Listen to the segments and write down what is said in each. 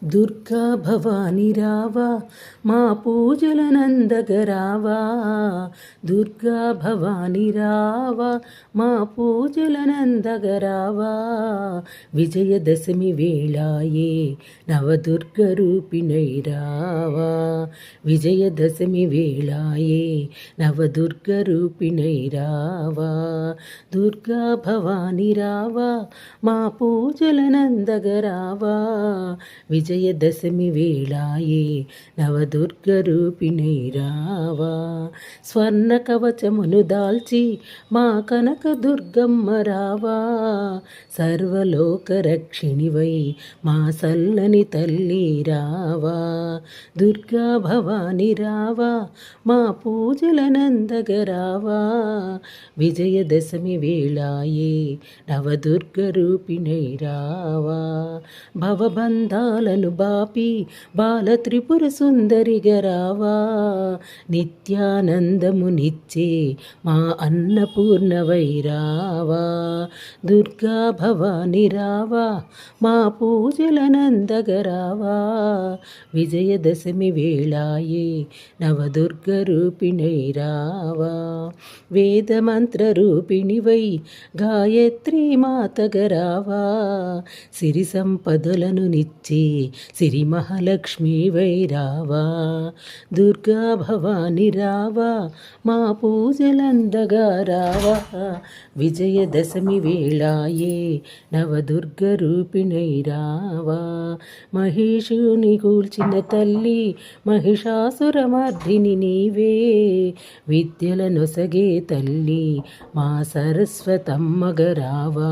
దుర్గా భవాని రావా మా పూజలనందగరావా. దుర్గా భవాని రావా మా పూజలనందగరావా. విజయదశమి వేళాయే నవదుర్గ రూపిణై రావా. విజయదశమి వేళాయే నవదుర్గ రూపిణై రావా. దుర్గా భవాని రావా మా పూజలనందగరావా. విజయదశమి వేళాయే నవదుర్గ రూపిణై రావా. స్వర్ణ కవచమును దాల్చి మా కనక దుర్గమ్మ రావా. సర్వలోక రక్షిణివై మా సల్లని తల్లి రావా. దుర్గా భవాని రావా మా పూజలనందగరావా. విజయదశమి వేళాయే నవదుర్గ రూపిణై రావా. భవబంధాలను బాపి బాలత్రిపుర సుందరిగా రావా. నిత్యానందమునిచ్చే మా అన్నపూర్ణవై రావా. దుర్గా భవాని రావా మా పూజలనందగరావా. విజయదశమి వేళాయే నవదుర్గ రూపిణై రావా. వేదమంత్ర రూపిణివై గాయత్రి మాతగరావా. సిరి సంపదలను నిచ్చే సిరి మహాలక్ష్మి వైరావా. దుర్గా భవాని రావా మా పూజలందగా రావా. విజయదశమి వేళాయే నవదుర్గ రూపిణై రావా. మహిషుని కూల్చిన తల్లి మహిషాసురమర్ధిని నీవే. విద్యల నొసగే తల్లి మా సరస్వతమ్మగరావా.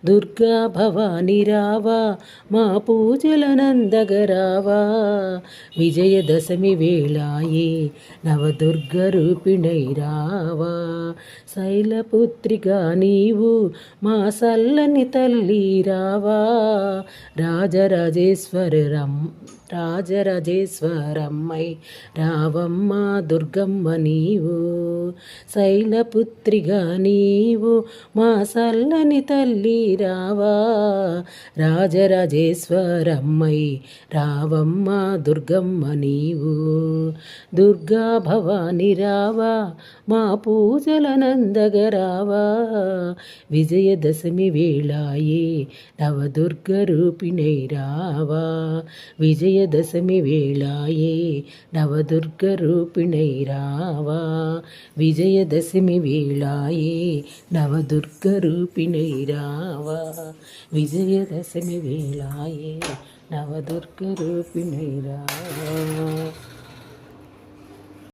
దుర్గా భవాని రావా మా పూజలనందగరావా. విజయదశమి వేళాయే నవదుర్గ రూపిణై రావా. శైలపుత్రిగా నీవు మా సల్లని తల్లి రావా. రాజరాజేశ్వరమ్మై రావమ్మ దుర్గమ్మ నీవు. శైలపుత్రిగా నీవు మా సల్లని తల్లి రావా. రాజరాజేశ్వరమ్మై రావమ్మ దుర్గమ్మ నీవు. దుర్గా భవాని రావా మా పూజలనందగరావా. విజయదశమి వేళాయే నవదుర్గ రూపిణై రావా. విజయదశమి వేళాయే నవదుర్గ రూపిణై రావా. విజయదశమి వేళాయే నవదుర్గ రూపిణై రావా. విజయదశమి వేళాయే నవదుర్గ రూపిణై రావా.